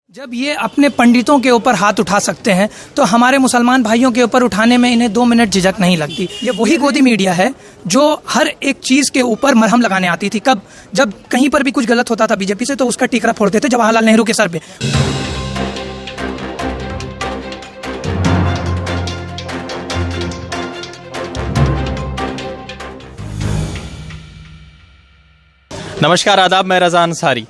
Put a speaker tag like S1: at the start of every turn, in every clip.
S1: जब ये अपने पंडितों के ऊपर हाथ उठा सकते हैं तो हमारे मुसलमान भाइयों के ऊपर उठाने में इन्हें 2 मिनट झिझक नहीं लगती। ये वही गोदी मीडिया है जो हर एक चीज के ऊपर मरहम लगाने आती थी। कब जब कहीं पर भी कुछ गलत होता था बीजेपी से तो उसका टीकरा फोड़ते थे जवाहरलाल नेहरू के सर पे।
S2: नमस्कार, आदाब। मैं रज़ा अंसारी।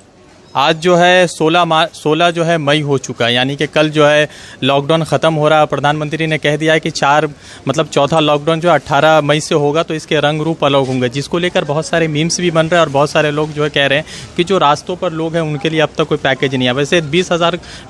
S2: आज जो है 16 जो है मई हो चुका है, यानी कि कल जो है लॉकडाउन ख़त्म हो रहा है। प्रधानमंत्री ने कह दिया है कि चौथा लॉकडाउन जो 18 मई से होगा तो इसके रंग रूप अलग होंगे, जिसको लेकर बहुत सारे मीम्स भी बन रहे हैं और बहुत सारे लोग जो है कह रहे हैं कि जो रास्तों पर लोग हैं उनके लिए अब तक कोई पैकेज नहीं है। वैसे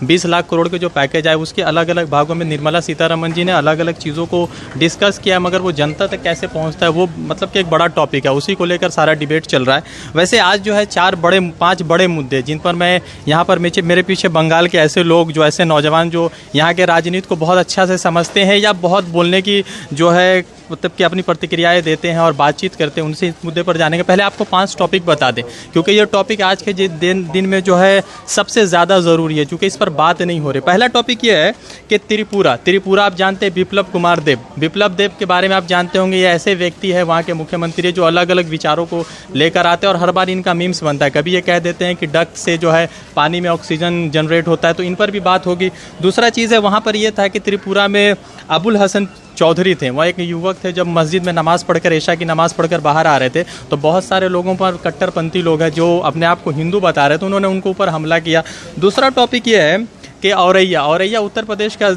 S2: 20 लाख करोड़ के जो पैकेज आए उसके अलग अलग भागों में निर्मला सीतारमण जी ने अलग अलग चीज़ों को डिस्कस किया, मगर वो जनता तक कैसे पहुँचता है वो मतलब कि एक बड़ा टॉपिक है, उसी को लेकर सारा डिबेट चल रहा है। वैसे आज जो है 5 बड़े मुद्दे जिन पर मैं यहाँ पर मेरे पीछे बंगाल के ऐसे लोग जो ऐसे नौजवान जो यहाँ के राजनीति को बहुत अच्छा से समझते हैं या बहुत बोलने की जो है मतलब कि अपनी प्रतिक्रियाएं देते हैं और बातचीत करते हैं, उनसे इस मुद्दे पर जाने के पहले आपको 5 टॉपिक बता दें, क्योंकि ये टॉपिक आज के दिन में जो है सबसे ज़्यादा ज़रूरी है, क्योंकि इस पर बात नहीं हो रही। पहला टॉपिक ये है कि त्रिपुरा आप जानते हैं विप्लव कुमार देव के बारे में आप जानते होंगे। ये ऐसे व्यक्ति है, वहाँ के मुख्यमंत्री जो अलग अलग विचारों को लेकर आते हैं और हर बार इनका मीम्स बनता है। कभी ये कह देते हैं कि डक से जो है पानी में ऑक्सीजन जनरेट होता है, तो इन पर भी बात होगी। दूसरा चीज़ है, वहाँ पर यह था कि त्रिपुरा में अबुल हसन चौधरी थे, वह एक युवक थे। जब मस्जिद में नमाज़ पढ़कर ऐशा की नमाज़ पढ़कर बाहर आ रहे थे तो बहुत सारे लोगों पर कट्टरपंथी लोग हैं जो अपने आप को हिंदू बता रहे थे, उन्होंने उनके ऊपर हमला किया। दूसरा टॉपिक ये है कि औरैया उत्तर प्रदेश का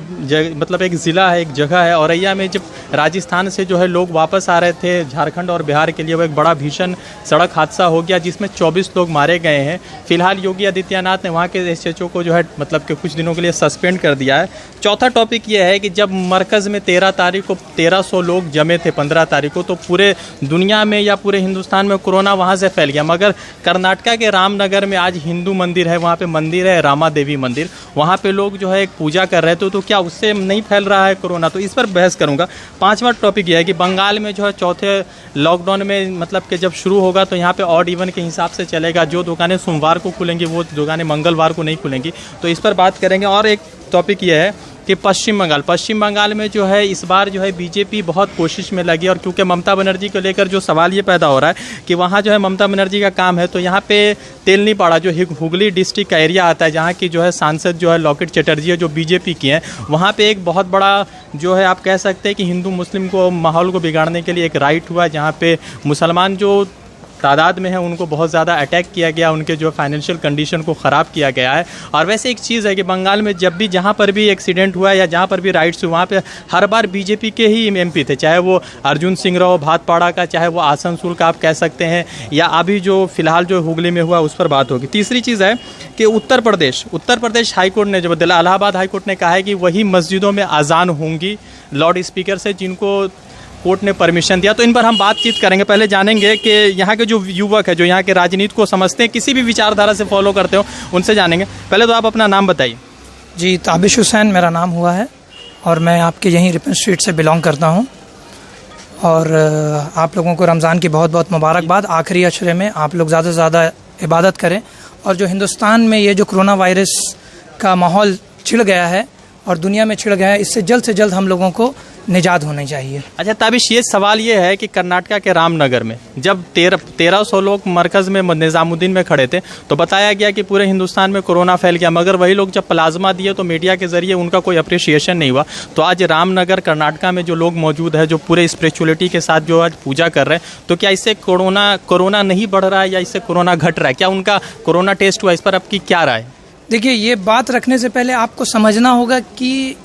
S2: मतलब एक ज़िला है, एक जगह है। औरैया में जब राजस्थान से जो है लोग वापस आ रहे थे झारखंड और बिहार के लिए, वो एक बड़ा भीषण सड़क हादसा हो गया जिसमें 24 लोग मारे गए हैं। फिलहाल योगी आदित्यनाथ ने वहाँ के एसएचओ को जो है मतलब कि कुछ दिनों के लिए सस्पेंड कर दिया है। चौथा टॉपिक ये है कि जब मरकज़ में 13 तारीख को 1300 लोग जमे थे 15 तारीख को, तो पूरे दुनिया में या पूरे हिंदुस्तान में कोरोना वहाँ से फैल गया। मगर कर्नाटका के रामनगर में आज हिंदू मंदिर है, वहाँ पे मंदिर है रामा देवी मंदिर, वहाँ पे लोग जो है एक पूजा कर रहे थे, तो क्या उससे नहीं फैल रहा है कोरोना? तो इस पर बहस करूंगा। 5वां टॉपिक यह है कि बंगाल में जो है चौथे लॉकडाउन में मतलब कि जब शुरू होगा तो यहाँ पे ऑड इवन के हिसाब से चलेगा। जो दुकानें सोमवार को खुलेंगी वो दुकानें मंगलवार को नहीं खुलेंगी, तो इस पर बात करेंगे। और एक टॉपिक यह है कि पश्चिम बंगाल में जो है इस बार जो है बीजेपी बहुत कोशिश में लगी, और क्योंकि ममता बनर्जी को लेकर जो सवाल ये पैदा हो रहा है कि वहाँ जो है ममता बनर्जी का काम है, तो यहाँ पे तेलनीपाड़ा जो हुगली डिस्ट्रिक्ट का एरिया आता है जहाँ की जो है सांसद जो है लॉकेट चटर्जी है जो बीजेपी की हैं, वहाँ पे एक बहुत बड़ा जो है आप कह सकते हैं कि हिंदू मुस्लिम को माहौल को बिगाड़ने के लिए एक राइट हुआ, जहाँ पे मुसलमान जो तादाद में है उनको बहुत ज़्यादा अटैक किया गया, उनके जो फाइनेंशियल कंडीशन को ख़राब किया गया है। और वैसे एक चीज़ है कि बंगाल में जब भी जहाँ पर भी एक्सीडेंट हुआ या जहाँ पर भी राइट्स हुए वहाँ पे हर बार बीजेपी के ही एमपी थे, चाहे वो अर्जुन सिंह राव भातपाड़ा का, चाहे वो आसनसोल का आप कह सकते हैं, या अभी जो फिलहाल जो हुगली में हुआ उस पर बात होगी। तीसरी चीज़ है कि उत्तर प्रदेश हाईकोर्ट ने जो इलाहाबाद हाईकोर्ट ने कहा है कि वही मस्जिदों में अजान होंगी लाउड स्पीकर से जिनको कोर्ट ने परमिशन दिया। तो इन पर हम बातचीत करेंगे। पहले जानेंगे कि यहाँ के जो युवक है जो यहाँ के राजनीति को समझते हैं, किसी भी विचारधारा से फॉलो करते हो, उनसे जानेंगे। पहले तो आप अपना नाम बताइए।
S1: जी, ताबिश हुसैन मेरा नाम हुआ है और मैं आपके यहीं रिपन स्ट्रीट से बिलोंग करता हूँ। और आप लोगों को रमज़ान की बहुत बहुत मुबारकबाद। आखिरी अशरे में आप लोग ज़्यादा से ज़्यादा इबादत करें, और जो हिंदुस्तान में ये जो कोरोना वायरस का माहौल छिड़ गया है और दुनिया में छिड़ गया है, इससे जल्द हम लोगों को निजात होनी चाहिए।
S2: अच्छा ताबिश, ये सवाल ये है कि कर्नाटका के रामनगर में जब 1300 लोग मरकज़ में निज़ामुद्दीन में खड़े थे तो बताया गया कि पूरे हिंदुस्तान में कोरोना फैल गया, मगर वही लोग जब प्लाज्मा दिए तो मीडिया के ज़रिए उनका कोई अप्रिशिएशन नहीं हुआ। तो आज रामनगर कर्नाटका में जो लोग मौजूद है जो पूरे स्पिरिचुअलिटी के साथ जो आज पूजा कर रहे हैं, तो क्या इससे कोरोना नहीं बढ़ रहा है या इससे कोरोना घट रहा है? क्या उनका कोरोना टेस्ट हुआ? इस पर आपकी क्या राय?
S1: देखिए, ये बात रखने से पहले आपको समझना होगा कि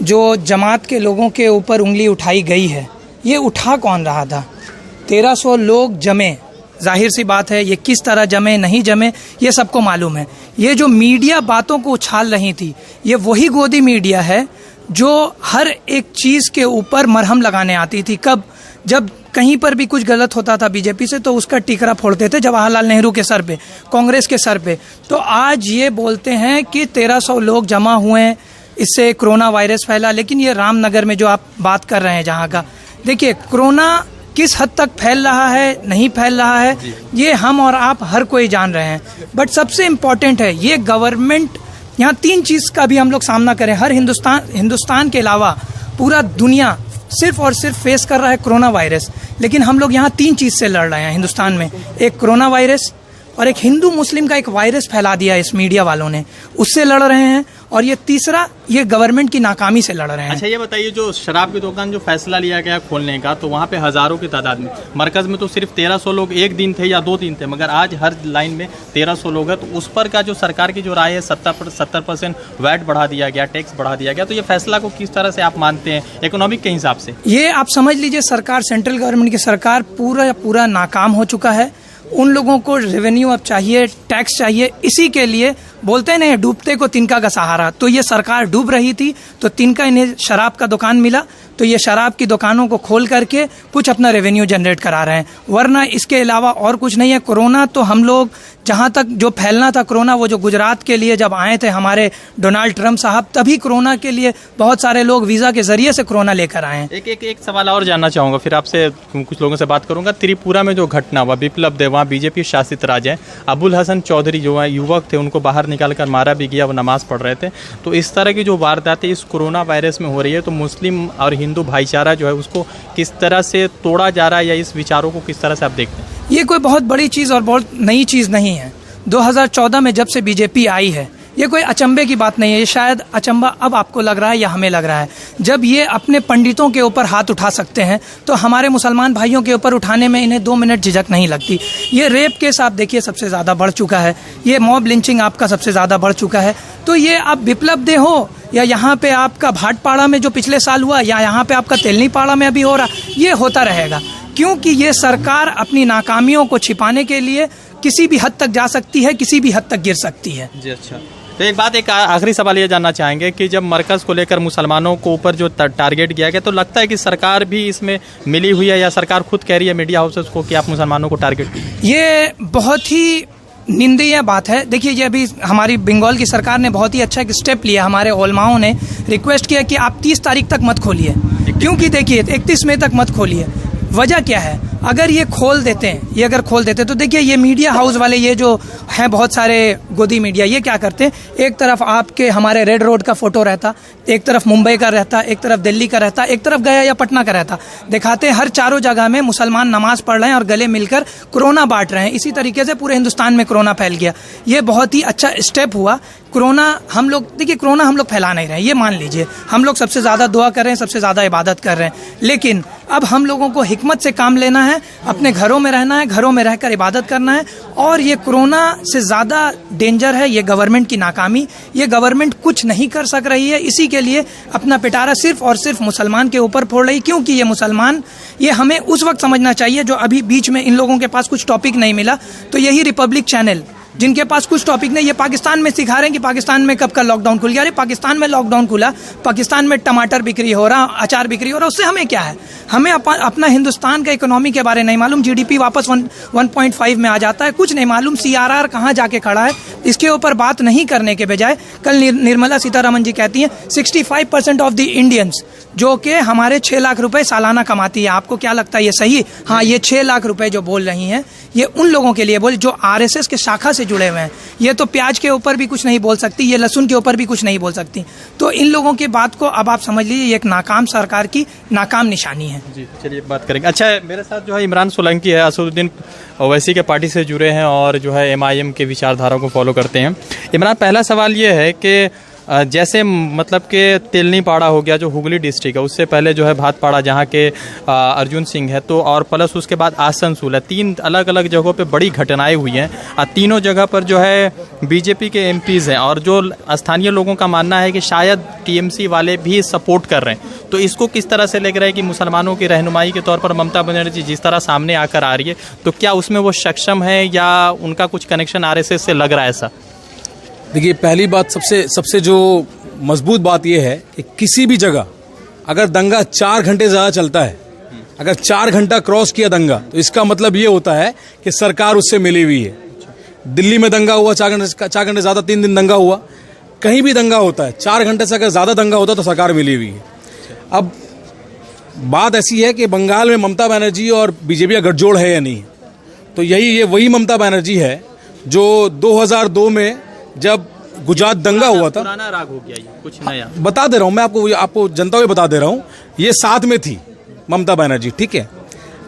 S1: जो जमात के लोगों के ऊपर उंगली उठाई गई है, ये उठा कौन रहा था? 1300 लोग जमे, जाहिर सी बात है ये किस तरह जमे नहीं जमे ये सबको मालूम है। ये जो मीडिया बातों को उछाल रही थी, ये वही गोदी मीडिया है जो हर एक चीज़ के ऊपर मरहम लगाने आती थी। कब जब कहीं पर भी कुछ गलत होता था बीजेपी से तो उसका टीकरा फोड़ते थे जवाहरलाल नेहरू के सर पे, कांग्रेस के सर पे। तो आज ये बोलते हैं कि 1300 लोग जमा हुए हैं, इससे कोरोना वायरस फैला। लेकिन ये रामनगर में जो आप बात कर रहे हैं जहाँ का, देखिए कोरोना किस हद तक फैल रहा है नहीं फैल रहा है ये हम और आप हर कोई जान रहे हैं। बट सबसे इम्पोर्टेंट है ये गवर्नमेंट यहाँ 3 चीज़ का भी हम लोग सामना करें। हर हिंदुस्तान के अलावा पूरा दुनिया सिर्फ और सिर्फ फेस कर रहा है कोरोना वायरस, लेकिन हम लोग यहाँ 3 चीज़ से लड़ रहे हैं हिंदुस्तान में। एक कोरोना वायरस, और एक हिंदू मुस्लिम का एक वायरस फैला दिया इस मीडिया वालों ने, उससे लड़ रहे हैं, और ये तीसरा ये गवर्नमेंट की नाकामी से लड़ रहे हैं।
S2: अच्छा, ये बताइए, जो शराब की दुकान जो फैसला लिया गया खोलने का, तो वहाँ पे हजारों की तादाद में, मरकज में तो सिर्फ 1300 लोग एक दिन थे या 2 दिन थे, मगर आज हर लाइन में 1300 लोग हैं। तो उस पर का जो सरकार की जो राय है 70% वैट बढ़ा दिया गया, टैक्स बढ़ा दिया गया, तो ये फैसला को किस तरह से आप मानते हैं इकोनॉमिक के हिसाब से? ये
S1: आप समझ लीजिए सरकार, सेंट्रल गवर्नमेंट की सरकार पूरा नाकाम हो चुका है। उन लोगों को रेवेन्यू अब चाहिए, टैक्स चाहिए, इसी के लिए बोलते हैं डूबते को तिनका का सहारा। तो ये सरकार डूब रही थी, तो तिनका इन्हें शराब का दुकान मिला, तो ये शराब की दुकानों को खोल करके कुछ अपना रेवेन्यू जनरेट करा रहे हैं, वरना इसके अलावा और कुछ नहीं है। कोरोना तो हम लोग जहां तक जो फैलना था कोरोना, वो जो गुजरात के लिए जब आए थे हमारे डोनाल्ड ट्रंप साहब, तभी कोरोना के लिए बहुत सारे लोग वीज़ा के जरिए से कोरोना लेकर आए हैं।
S2: एक सवाल और जानना चाहूँगा, फिर आपसे कुछ लोगों से बात करूँगा। त्रिपुरा में जो घटना हुआ, बिप्लब देव वहाँ बीजेपी शासित राज्य है, अबुल हसन चौधरी जो है युवक थे, उनको बाहर निकाल कर मारा भी गया, वो नमाज पढ़ रहे थे। तो इस तरह की जो वारदातें इस कोरोना वायरस में हो रही है, तो मुस्लिम और हिंदू भाईचारा जो है उसको किस तरह से तोड़ा जा रहा है, या इस विचारों को किस तरह से आप देखते हैं?
S1: ये कोई बहुत बड़ी चीज़ और बहुत नई चीज़ नहीं है। 2014 में जब से बीजेपी आई है, ये कोई अचंभे की बात नहीं है। ये शायद अचंभा अब आपको लग रहा है या हमें लग रहा है। जब ये अपने पंडितों के ऊपर हाथ उठा सकते हैं, तो हमारे मुसलमान भाइयों के ऊपर उठाने में इन्हें 2 मिनट झिझक नहीं लगती। ये रेप केस आप देखिए सबसे ज़्यादा बढ़ चुका है, ये मॉब लिंचिंग आपका सबसे ज़्यादा बढ़ चुका है। तो ये आप बिप्लब दे हो, या यहाँ पे आपका भाटपाड़ा में जो पिछले साल हुआ, या यहाँ पे आपका तेलनीपाड़ा में अभी हो रहा, ये होता रहेगा, क्योंकि ये सरकार अपनी नाकामियों को छिपाने के लिए किसी भी हद तक जा सकती है, किसी भी हद तक गिर सकती है।
S2: जी, अच्छा। तो एक आखिरी सवाल ये जानना चाहेंगे कि जब मरकज़ को लेकर मुसलमानों को ऊपर जो टारगेट किया गया, तो लगता है कि सरकार भी इसमें मिली हुई है, या सरकार खुद कह रही है मीडिया हाउसेस को कि आप मुसलमानों को टारगेट कीजिए?
S1: ये बहुत ही निंदनीय बात है। देखिए, ये अभी हमारी बंगाल की सरकार ने बहुत ही अच्छा एक स्टेप लिया। हमारे उलमाओं ने रिक्वेस्ट किया कि आप 30 तारीख तक मत खोलिए, क्योंकि देखिए 31 मई तक मत खोलिए। वजह क्या है? अगर ये खोल देते हैं, ये अगर खोल देते तो देखिए ये मीडिया हाउस वाले, ये जो हैं बहुत सारे गोदी मीडिया, ये क्या करते हैं, एक तरफ आपके हमारे रेड रोड का फोटो रहता, एक तरफ मुंबई का रहता, एक तरफ दिल्ली का रहता, एक तरफ गया या पटना का रहता, दिखाते हर चारों जगह में मुसलमान नमाज पढ़ रहे हैं और गले मिलकर कोरोना बांट रहे हैं। इसी तरीके से पूरे हिंदुस्तान में कोरोना फैल गया। ये बहुत ही अच्छा स्टेप हुआ। कोरोना हम लोग, देखिए कोरोना हम लोग फैला नहीं रहे हैं, ये मान लीजिए। हम लोग सबसे ज़्यादा दुआ कर रहे हैं, सबसे ज़्यादा इबादत कर रहे हैं, लेकिन अब हम लोगों को हिकमत से काम लेना है, अपने घरों में रहना है, घरों में रहकर इबादत करना है। और ये कोरोना से ज़्यादा डेंजर है ये गवर्नमेंट की नाकामी। ये गवर्नमेंट कुछ नहीं कर सक रही है, इसी के लिए अपना पिटारा सिर्फ और सिर्फ मुसलमान के ऊपर फोड़ रही, क्योंकि ये मुसलमान, ये हमें उस वक्त समझना चाहिए जो अभी बीच में इन लोगों के पास कुछ टॉपिक नहीं मिला, तो यही रिपब्लिक चैनल जिनके पास कुछ टॉपिक नहीं, ये पाकिस्तान में सिखा रहे हैं कि पाकिस्तान में कब का लॉकडाउन खुल गया। अरे पाकिस्तान में लॉकडाउन खुला, पाकिस्तान में टमाटर बिक्री हो रहा, अचार बिक्री हो रहा, उससे हमें क्या है? हमें अपना हिंदुस्तान का इकोनॉमी के बारे नहीं मालूम, जीडीपी वापस 1.5 में आ जाता है, कुछ नहीं मालूम, सीआरआर कहाँ जाके खड़ा है, इसके ऊपर बात नहीं करने के बजाय कल निर्मला सीतारमन जी कहती हैं 65% ऑफ द इंडियंस, जो कि हमारे 6 लाख रुपए सालाना कमाती है। आपको क्या लगता है ये सही? हाँ, ये 6 लाख रुपए जो बोल रही हैं, ये उन लोगों के लिए बोल जो आरएसएस के शाखा से जुड़े हुए हैं। ये तो प्याज के ऊपर भी कुछ नहीं बोल सकती, ये लहसुन के ऊपर भी कुछ नहीं बोल सकती। तो इन लोगों की बात को अब आप समझ लीजिए, ये एक नाकाम सरकार की नाकाम निशानी है।
S2: जी, चलिए बात करेंगे। अच्छा, मेरे साथ जो है इमरान सोलंकी है, असदुद्दीन ओवैसी के पार्टी से जुड़े हैं और जो है एमआईएम के विचारधारा को फॉलो करते हैं। इमरान, पहला सवाल ये है कि जैसे मतलब कि तेलनीपाड़ा हो गया जो हुगली डिस्ट्रिक्ट है, उससे पहले जो है भातपाड़ा जहाँ के अर्जुन सिंह है, तो और प्लस उसके बाद आसनसोल है, 3 अलग अलग जगहों पे बड़ी घटनाएं हुई हैं। तीनों जगह पर जो है बीजेपी के एमपीज़ हैं, और जो स्थानीय लोगों का मानना है कि शायद टीएमसी वाले भी सपोर्ट कर रहे हैं। तो इसको किस तरह से लग रहा है कि मुसलमानों की रहनुमाई के तौर पर ममता बनर्जी जिस तरह सामने आकर आ रही है, तो क्या उसमें वो सक्षम है या उनका कुछ कनेक्शन आरएसएस से लग रहा है ऐसा?
S3: देखिए, पहली बात, सबसे जो मजबूत बात यह है कि किसी भी जगह अगर दंगा 4 घंटे ज़्यादा चलता है, अगर 4 घंटा क्रॉस किया दंगा, तो इसका मतलब ये होता है कि सरकार उससे मिली हुई है। दिल्ली में दंगा हुआ 4 घंटे ज़्यादा, 3 दिन दंगा हुआ, कहीं भी दंगा होता है 4 घंटे से अगर ज़्यादा दंगा होता है तो सरकार मिली हुई है। अब बात ऐसी है कि बंगाल में ममता बनर्जी और बीजेपी का गठजोड़ है या नहीं, तो ये वही ममता बनर्जी है जो 2002 में जब गुजरात दंगा हुआ था,
S2: पुराना राग हो गया, ये कुछ नया
S3: बता दे रहा हूं मैं आपको जनता को बता दे रहा हूं, ये साथ में थी ममता बनर्जी, ठीक है।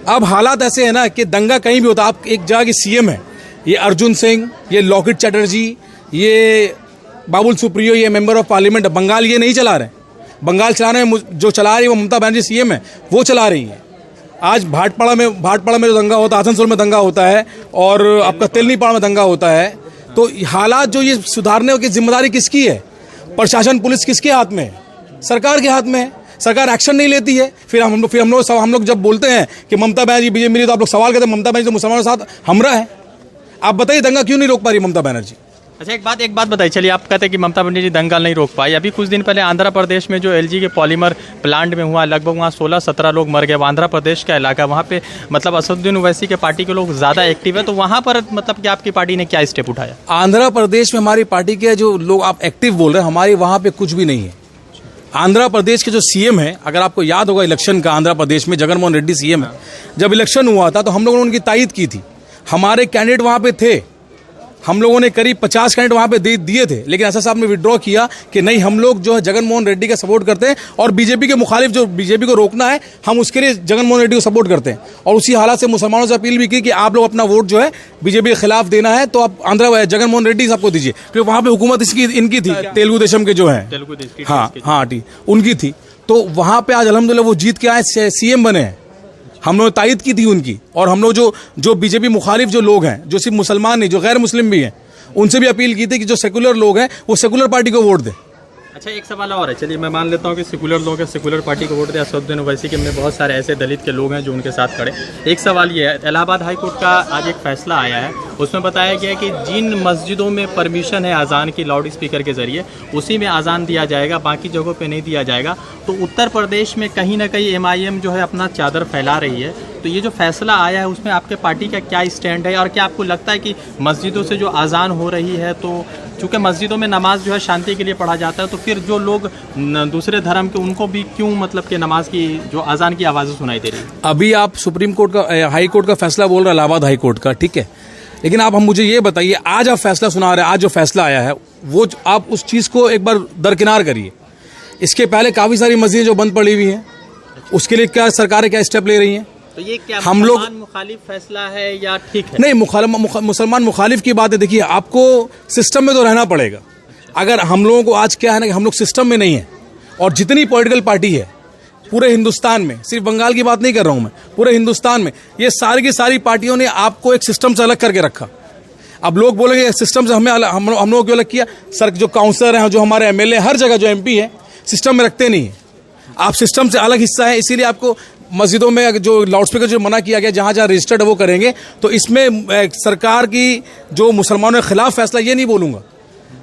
S3: अब हालात ऐसे है ना कि दंगा कहीं भी होता, आप एक जगह की सीएम है, ये अर्जुन सिंह, ये लॉकेट चैटर्जी, ये बाबुल सुप्रियो, ये मेंबर ऑफ पार्लियामेंट, बंगाल ये नहीं चला रहे, बंगाल चला रहे हैं जो चला रही है वो ममता बनर्जी सीएम है, वो चला रही है। आज भाटपाड़ा में जो दंगा होता है, आसनसोल में दंगा होता है, और आपका तेलनीपाड़ में दंगा होता है, तो हालात जो ये सुधारने की जिम्मेदारी किसकी है? प्रशासन, पुलिस किसके हाथ में है? सरकार के हाथ में है। सरकार एक्शन नहीं लेती है। फिर हम लोग जब बोलते हैं कि ममता बनर्जी बीजेपी मिली, तो आप लोग सवाल करते हैं ममता बनर्जी तो मुसलमानों के साथ हमरा है। आप बताइए दंगा क्यों नहीं रोक पा रही ममता बनर्जी?
S2: अच्छा, एक बात बताइए, चलिए आप कहते हैं कि ममता बनर्जी दंगल नहीं रोक पाई। अभी कुछ दिन पहले आंध्र प्रदेश में जो एलजी के पॉलीमर प्लांट में हुआ, लगभग वहाँ 16-17 लोग मर गए। आंध्र प्रदेश का इलाका, वहाँ पे मतलब असदुद्दीन ओवैसी के पार्टी के लोग ज़्यादा एक्टिव है, तो वहाँ पर मतलब कि आपकी पार्टी ने क्या स्टेप उठाया?
S3: आंध्र प्रदेश में हमारी पार्टी के जो लोग आप एक्टिव बोल रहे हैं, हमारी वहाँ पे कुछ भी नहीं है। आंध्र प्रदेश के जो सीएम है, अगर आपको याद होगा इलेक्शन का, आंध्र प्रदेश में जगनमोहन रेड्डी सीएम है, जब इलेक्शन हुआ था तो हम लोगों ने उनकी तायद की थी। हमारे कैंडिडेट वहाँ पे थे, हम लोगों ने करीब 50 कैंडिडेट वहाँ पे दिए थे, लेकिन ऐसा साहब ने विड्रॉ किया कि नहीं, हम लोग जो है जगनमोहन रेड्डी का सपोर्ट करते हैं, और बीजेपी के मुखालिफ जो बीजेपी को रोकना है, हम उसके लिए जगनमोहन रेड्डी को सपोर्ट करते हैं। और उसी हालात से मुसलमानों से अपील भी की कि आप लोग अपना वोट जो है बीजेपी के खिलाफ देना है, तो आप आंध्र जगनमोहन रेड्डी साहब को दीजिए, क्योंकि वहाँ पे हुकूमत इनकी थी, तेलुगु देशम के जो है, हाँ उनकी थी। तो वहाँ पे आज अल्हम्दुलिल्लाह वो जीत के आए, सीएम बने हैं। हम लोग तायद की थी उनकी, और हम लोग जो बीजेपी मुखालिफ जो लोग हैं, जो सिर्फ मुसलमान नहीं, जो गैर मुस्लिम भी हैं, उनसे भी अपील की थी कि जो सेकुलर लोग हैं वो सेकुलर पार्टी को वोट दें।
S2: अच्छा, एक सवाल और है, चलिए मैं मान लेता हूँ कि सेकुलर लोग हैं, सेकुलर पार्टी को वोट दे। असदुद्दीन ओवैसी के में बहुत सारे ऐसे दलित के लोग हैं जो उनके साथ खड़े। एक सवाल ये है, इलाहाबाद हाई कोर्ट का आज एक फैसला आया है, उसमें बताया गया है कि जिन मस्जिदों में परमिशन है अजान की लाउड स्पीकर के जरिए, उसी में अजान दिया जाएगा, बाकी जगहों पर नहीं दिया जाएगा। तो उत्तर प्रदेश में कहीं ना कहीं MIM जो है अपना चादर फैला रही है, तो ये जो फैसला आया है उसमें आपके पार्टी का क्या स्टैंड है? और क्या आपको लगता है कि मस्जिदों से जो अजान हो रही है, तो चूँकि मस्जिदों में नमाज जो है शांति के लिए पढ़ा जाता है, तो फिर जो लोग दूसरे धर्म के, उनको भी क्यों मतलब कि नमाज की जो अजान की आवाज़ें सुनाई दे रही है?
S3: अभी आप सुप्रीम कोर्ट का, हाई कोर्ट का फैसला बोल रहे हैं, इलाहाबाद हाई कोर्ट का, ठीक है, लेकिन आप हम मुझे ये बताइए, आज आप फैसला सुना रहे हैं, आज जो फैसला आया है वो आप उस चीज़ को एक बार दरकिनार करिए। इसके पहले काफ़ी सारी मस्जिदें जो बंद पड़ी हुई हैं, उसके लिए क्या सरकारें क्या स्टेप ले रही हैं?
S2: तो ये क्या
S3: हम लोग
S2: मुखालिफ फैसला है या ठीक है?
S3: नहीं, मुसलमान मुखालिफ की बात है। देखिए, आपको सिस्टम में तो रहना पड़ेगा। अगर हम लोगों को आज क्या है ना कि हम लोग सिस्टम में नहीं है, और जितनी पॉलिटिकल पार्टी है पूरे हिंदुस्तान में, सिर्फ बंगाल की बात नहीं कर रहा हूं मैं, पूरे हिंदुस्तान में ये सारी की सारी पार्टियों ने आपको एक सिस्टम से अलग करके रखा। अब लोग बोलेंगे सिस्टम से हम लोगों को अलग किया। सर, जो काउंसलर हैं, जो हमारे MLA, हर जगह जो MP है, सिस्टम में रखते नहीं है। आप सिस्टम से अलग हिस्सा है, इसीलिए आपको मस्जिदों में जो लाउडस्पीकर जो मना किया गया, जहाँ जहाँ रजिस्टर्ड है वो करेंगे। तो इसमें सरकार की जो मुसलमानों के खिलाफ फैसला, ये नहीं बोलूँगा।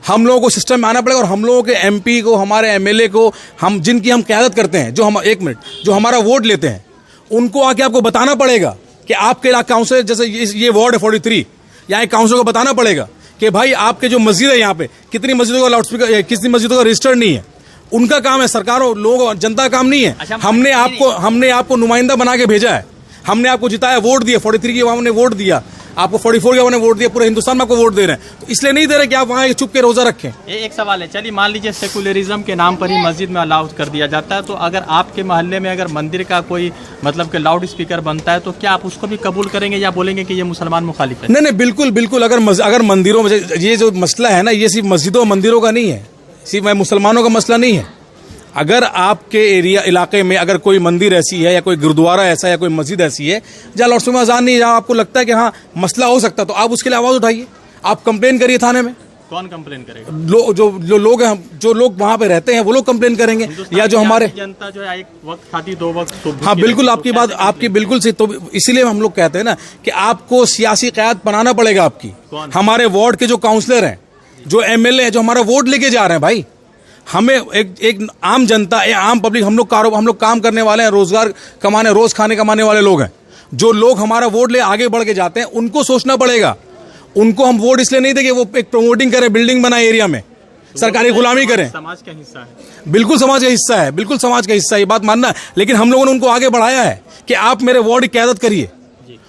S3: हम लोगों को सिस्टम में आना पड़ेगा, और हम लोगों के MP को, हमारे MLA को, हम जिनकी हम क़यादत करते हैं, जो हमारा वोट लेते हैं, उनको आके आपको बताना पड़ेगा कि आपके इलाका काउंसिलर, जैसे ये वार्ड है 43, यहाँ एक काउंसिलर को बताना पड़ेगा कि भाई आपके जो मस्जिद है यहाँ पे कितनी मस्जिदों का लाउडस्पीकर, कितनी मस्जिदों का रजिस्टर्ड नहीं है। उनका काम है, सरकारों, लोगों, जनता का काम नहीं है।
S2: अच्छा,
S3: हमने आपको नुमाइंदा बना के भेजा है, हमने आपको जिताया, वोट दिया, 43 की हमने वोट दिया, आपको 44 के हमने वोट दिया, पूरे हिंदुस्तान में आपको वोट दे रहे हैं, तो इसलिए नहीं दे रहे कि आप वहाँ चुप के रोजा रखें।
S2: एक सवाल है, चलिए मान लीजिए सेकुलरिज्म के नाम पर ही मस्जिद में अलाउ कर दिया जाता है, तो अगर आपके मोहल्ले में अगर मंदिर का कोई मतलब कि लाउड स्पीकर बनता है, तो क्या आप उसको भी कबूल करेंगे या बोलेंगे कि ये मुसलमान मुखालिफ है?
S3: नहीं, बिल्कुल। अगर मंदिरों में ये जो मसला है ना, ये सिर्फ मस्जिदों मंदिरों का नहीं है, सिर्फ मुसलमानों का मसला नहीं है। अगर आपके इलाके में अगर कोई मंदिर ऐसी है, या कोई गुरुद्वारा ऐसा है, या कोई मस्जिद ऐसी है जहाँ लाउडस्पीकर में अजान नहीं है, जहाँ आपको लगता है कि हाँ मसला हो सकता है, तो आप उसके लिए आवाज़ उठाइए, आप कंप्लेन करिए थाने में।
S2: कौन कंप्लेन करेगा?
S3: जो लोग हैं, जो लोग वहाँ पे रहते हैं, वो लोग कंप्लेन करेंगे, या जो हमारे
S2: जनता जो है एक वक्त खाती, 2 वक्त।
S3: हाँ, बिल्कुल, आपकी बात आपकी बिल्कुल सही। तो इसीलिए हम लोग कहते हैं ना कि आपको सियासी क़यादत बनाना पड़ेगा आपकी। हमारे वार्ड के जो काउंसलर हैं, जो MLA हैं, जो हमारा वोट लेके जा रहे हैं, भाई हमें एक आम जनता, आम पब्लिक, हम लोग काम करने वाले हैं, रोजगार कमाने, रोज खाने कमाने वाले लोग हैं। जो लोग हमारा वोट ले आगे बढ़ के जाते हैं, उनको सोचना पड़ेगा। उनको हम वोट इसलिए नहीं देंगे वो एक प्रमोटिंग करें, बिल्डिंग बनाए एरिया में, सरकारी गुलामी करें।
S2: समाज का हिस्सा है,
S3: बिल्कुल समाज का हिस्सा है, बिल्कुल समाज का हिस्सा है, ये बात मानना। लेकिन हम लोगों ने उनको आगे बढ़ाया है कि आप मेरे वार्ड की क़यादत करिए।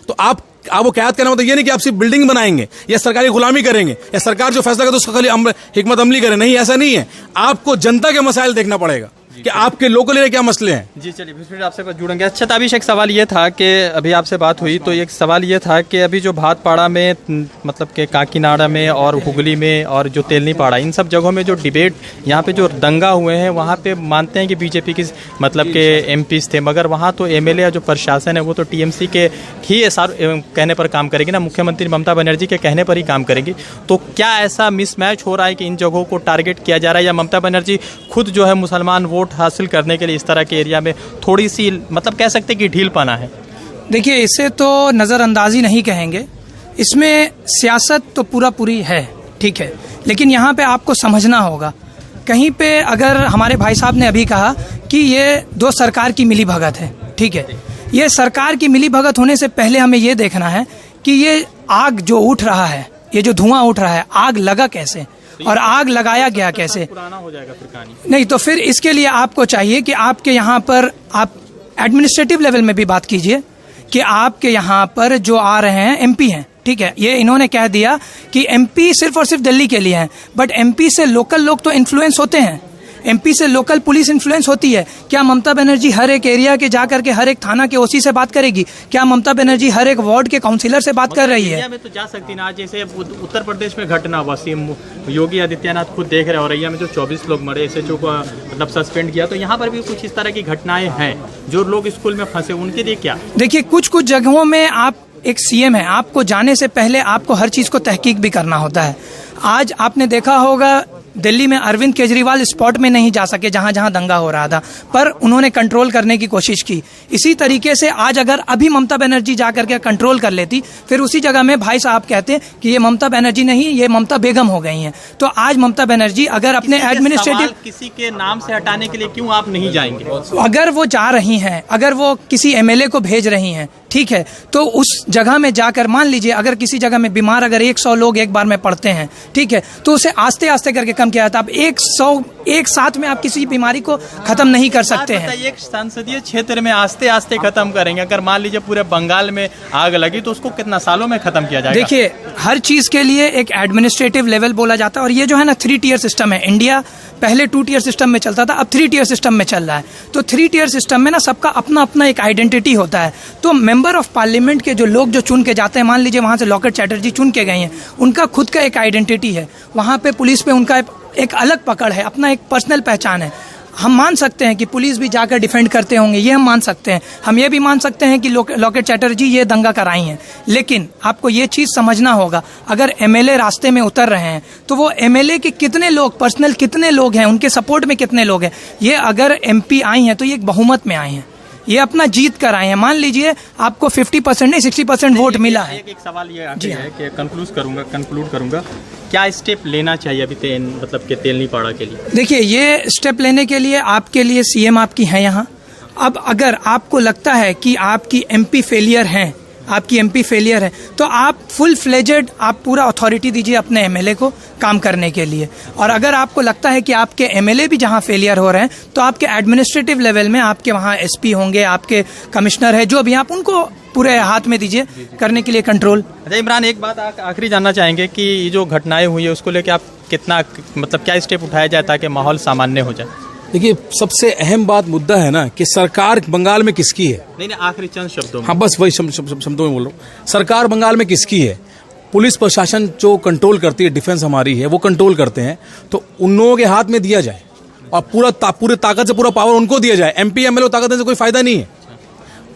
S3: तो आप आपको क़यादत करना मतलब ये नहीं कि आप सिर्फ बिल्डिंग बनाएंगे या सरकारी गुलामी करेंगे या सरकार जो फैसला करे तो उसका खाली हिकमत अमली करे, नहीं, ऐसा नहीं है। आपको जनता के मसाइल देखना पड़ेगा कि आपके लोगों के लिए क्या मसले हैं।
S2: जी चलिए फिर आपसे जुड़ेंगे। अच्छा ताबिश, एक सवाल ये था कि अभी आपसे बात हुई तो एक सवाल ये था कि अभी जो भातपाड़ा में मतलब के काकीनाडा में और हुगली में और जो तेलनीपाड़ा, इन सब जगहों में जो डिबेट यहाँ पे जो दंगा हुए हैं, वहाँ पे मानते हैं कि बीजेपी की मतलब के एमपीज थे, मगर वहाँ तो एमएलए या जो प्रशासन है वो तो टीएमसी के ही कहने पर काम करेगी ना, मुख्यमंत्री ममता बनर्जी के कहने पर ही काम करेगी। तो क्या ऐसा मिसमैच हो रहा है कि इन जगहों को टारगेट किया जा रहा है, या ममता बनर्जी खुद जो है मुसलमान वोट हासिल करने के लिए इस तरह के एरिया में थोड़ी सी मतलब कह सकते हैं कि ढीलपना है?
S1: देखिए, इसे तो नज़रअंदाजी नहीं कहेंगे, इसमें सियासत तो पूरी है, ठीक है, लेकिन यहाँ पे आपको समझना होगा, कहीं पे अगर हमारे भाई साहब ने अभी कहा कि ये दो सरकार की मिली भगत है, ठीक है, ये सरकार की मिली भगत होने से पहले हमें ये देखना है कि ये आग जो उठ रहा है, ये जो धुआं उठ रहा है, आग लगा कैसे और आग लगाया गया कैसे।
S2: पुराना हो जाएगा फिर कहानी।
S1: नहीं तो फिर इसके लिए आपको चाहिए कि आपके यहाँ पर आप एडमिनिस्ट्रेटिव लेवल में भी बात कीजिए कि आपके यहाँ पर जो आ रहे हैं एमपी हैं, ठीक है, ये इन्होंने कह दिया कि एमपी सिर्फ और सिर्फ दिल्ली के लिए हैं, बट एमपी से लोकल लोग तो इन्फ्लुएंस होते हैं, एमपी से लोकल पुलिस इन्फ्लुएंस होती है। क्या ममता बनर्जी हर एक एरिया के जा करके हर एक थाना के ओसी से बात करेगी? क्या ममता बनर्जी हर एक वार्ड के काउंसिलर से बात कर रही है?
S2: में तो जा सकती ना। जैसे उत्तर प्रदेश में घटना हुआ, सीएम योगी आदित्यनाथ खुद देख रहे हैं, औरैया में जो 24 लोग मरे, एसएचओ को मतलब सस्पेंड किया, तो यहाँ पर भी कुछ इस तरह की घटनाएं हैं। जो लोग स्कूल में फंसे उनके लिए क्या? देखिए,
S1: कुछ जगहों में आप एक सीएम है, आपको जाने से पहले आपको हर चीज को तहकीक भी करना होता है। आज आपने देखा होगा दिल्ली में अरविंद केजरीवाल स्पॉट में नहीं जा सके जहां जहां दंगा हो रहा था, पर उन्होंने कंट्रोल करने की कोशिश की। इसी तरीके से आज अगर अभी ममता बनर्जी जा करके कंट्रोल कर लेती, फिर उसी जगह में भाई साहब कहते कि ये ममता बनर्जी नहीं, ये ममता बेगम हो गई हैं। तो आज ममता बनर्जी अगर अपने एडमिनिस्ट्रेटिव
S2: किसी के नाम से हटाने के लिए क्यों आप नहीं जाएंगे?
S1: अगर वो जा रही हैं, अगर वो किसी एमएलए को भेज रही हैं, ठीक है, तो उस जगह में जाकर मान लीजिए अगर किसी जगह में बीमार अगर 100 लोग एक बार में पड़ते हैं, ठीक है, तो उसे आस्ते आस्ते करके कम किया जाता है। अब 100 एक साथ में आप किसी बीमारी को खत्म नहीं कर सकते हैं।
S2: एक संसदीय क्षेत्र में आस्ते आस्ते खत्म करेंगे। अगर मान लीजिए पूरे बंगाल में आग लगी तो उसको कितना सालों में खत्म किया जाएगा?
S1: देखिए, हर चीज के लिए एक एडमिनिस्ट्रेटिव लेवल बोला जाता है, और ये जो है ना 3 टियर सिस्टम है। इंडिया पहले 2 टियर सिस्टम में चलता था, अब 3 टियर सिस्टम में चल रहा है। तो 3 टियर सिस्टम में ना सबका अपना अपना एक आइडेंटिटी होता है। तो मेंबर ऑफ पार्लियामेंट के जो लोग जो चुन के जाते हैं, मान लीजिए वहां से लॉकेट चैटर्जी चुन के गए हैं, उनका खुद का एक आइडेंटिटी है, वहां पे पुलिस पे उनका एक अलग पकड़ है, अपना एक पर्सनल पहचान है। हम मान सकते हैं कि पुलिस भी जाकर डिफेंड करते होंगे, ये हम मान सकते हैं। हम ये भी मान सकते हैं कि लॉकेट चैटर्जी ये दंगा कराई हैं, लेकिन आपको ये चीज़ समझना होगा, अगर एमएलए रास्ते में उतर रहे हैं तो वो एमएलए के कितने लोग, पर्सनल कितने लोग हैं, उनके सपोर्ट में कितने लोग हैं। ये अगर एमपी आई हैं तो ये एक बहुमत में आई हैं, ये अपना जीत कर आए हैं। मान लीजिए आपको 50% नहीं 60% वोट मिला है।
S2: एक सवाल ये है कि कंक्लूड करूंगा, क्या स्टेप लेना चाहिए अभी मतलब के तेलनीपाड़ा के लिए? देखिए,
S1: ये स्टेप लेने के लिए आपके लिए सीएम आपकी हैं यहाँ। अब अगर आपको लगता है कि आपकी एमपी फेलियर हैं, आपकी एमपी फेलियर है, तो आप फुल फ्लेजेड आप पूरा अथॉरिटी दीजिए अपने एमएलए को काम करने के लिए। और अगर आपको लगता है कि आपके एमएलए भी जहां फेलियर हो रहे हैं, तो आपके एडमिनिस्ट्रेटिव लेवल में आपके वहां एसपी होंगे, आपके कमिश्नर है, जो भी, आप उनको पूरे हाथ में दीजिए करने के लिए कंट्रोल।
S2: अच्छा इमरान, एक बात आखिरी जानना चाहेंगे कि ये जो घटनाएं हुई है उसको लेकर आप कितना मतलब क्या स्टेप उठाया जाए ताकि माहौल सामान्य हो जाए?
S3: देखिए, सबसे अहम बात मुद्दा है ना कि सरकार बंगाल में किसकी है।
S2: नहीं, आखिरी चंद शब्दों में।
S3: हाँ, बस वही शब्दों में बोल रहा हूँ। सरकार बंगाल में किसकी है? पुलिस प्रशासन जो कंट्रोल करती है, डिफेंस हमारी है, वो कंट्रोल करते हैं, तो उन लोगों के हाथ में दिया जाए और पूरे ताकत से पूरा पावर उनको दिया जाए। एमपी एमएलए ताकत देने से कोई फायदा नहीं है।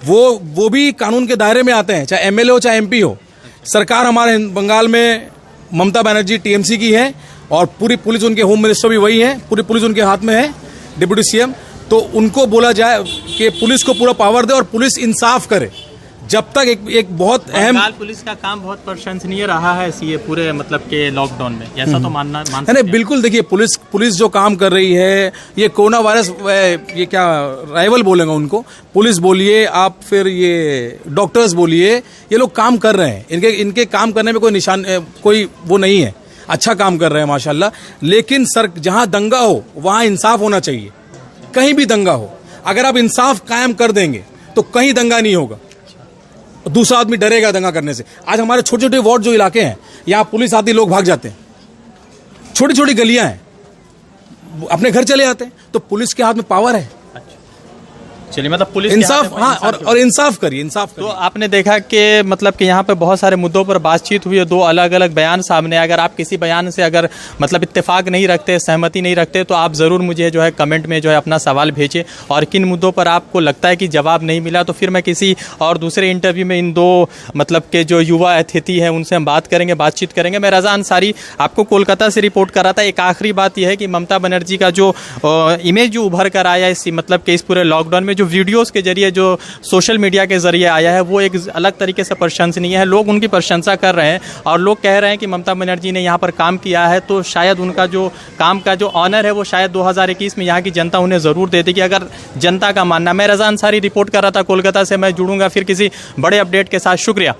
S3: वो भी कानून के दायरे में आते हैं, चाहे एमएलए हो चाहे एमपी हो। सरकार हमारे बंगाल में ममता बनर्जी टीएमसी की है और पूरी पुलिस, उनके होम मिनिस्टर भी वही है, पूरी पुलिस उनके हाथ में है, डिप्टी सीएम। तो उनको बोला जाए कि पुलिस को पूरा पावर दे और पुलिस इंसाफ करे। जब तक एक बहुत अहम
S2: पुलिस का काम बहुत प्रशंसनीय रहा है ये पूरे मतलब के लॉकडाउन में, ऐसा तो मानना
S3: नहीं, बिल्कुल। देखिए, पुलिस जो काम कर रही है, ये कोरोना वायरस, ये क्या राइवल बोलेंगे उनको, पुलिस बोलिए आप, फिर ये डॉक्टर्स बोलिए, ये लोग काम कर रहे हैं। इनके काम करने में कोई निशान, कोई वो नहीं है, अच्छा काम कर रहे हैं माशाल्लाह। लेकिन सर, जहां दंगा हो वहां इंसाफ होना चाहिए। कहीं भी दंगा हो, अगर आप इंसाफ कायम कर देंगे तो कहीं दंगा नहीं होगा। दूसरा आदमी डरेगा दंगा करने से। आज हमारे छोटे छोटे वार्ड जो इलाके हैं, यहाँ पुलिस आती, लोग भाग जाते हैं। छोटी छोटी गलियां हैं, अपने घर चले आते हैं। तो पुलिस के हाथ में पावर है।
S2: चलिए, मतलब पुलिस के
S3: इंसाफ,
S2: हाथ में
S3: हाँ,
S2: इंसाफ
S3: और इंसाफ करिए, इंसाफ
S2: तो
S3: करिए।
S2: आपने देखा कि मतलब कि यहाँ पे बहुत सारे मुद्दों पर बातचीत हुई है, दो अलग अलग बयान सामने। अगर आप किसी बयान से अगर मतलब इत्तेफाक नहीं रखते, सहमति नहीं रखते, तो आप ज़रूर मुझे जो है कमेंट में जो है अपना सवाल भेजें। और किन मुद्दों पर आपको लगता है कि जवाब नहीं मिला, तो फिर मैं किसी और दूसरे इंटरव्यू में इन दो मतलब के जो युवा अतिथि हैं उनसे हम बात करेंगे, बातचीत करेंगे। मैं रज़ा अंसारी आपको कोलकाता से रिपोर्ट कर रहा था। एक आखिरी बात यह है कि ममता बनर्जी का जो इमेज जो उभर कर आया इस मतलब कि इस पूरे लॉकडाउन में, जो वीडियोज़ के जरिए जो सोशल मीडिया के जरिए आया है, वो एक अलग तरीके से प्रशंसनीय है। लोग उनकी प्रशंसा कर रहे हैं और लोग कह रहे हैं कि ममता बनर्जी ने यहाँ पर काम किया है, तो शायद उनका जो काम का जो ऑनर है वो शायद 2021 में यहाँ की जनता उन्हें ज़रूर दे देगी, अगर जनता का मानना। मैं रज़ा अंसारी रिपोर्ट कर रहा था कोलकाता से। मैं जुड़ूंगा फिर किसी बड़े अपडेट के साथ। शुक्रिया।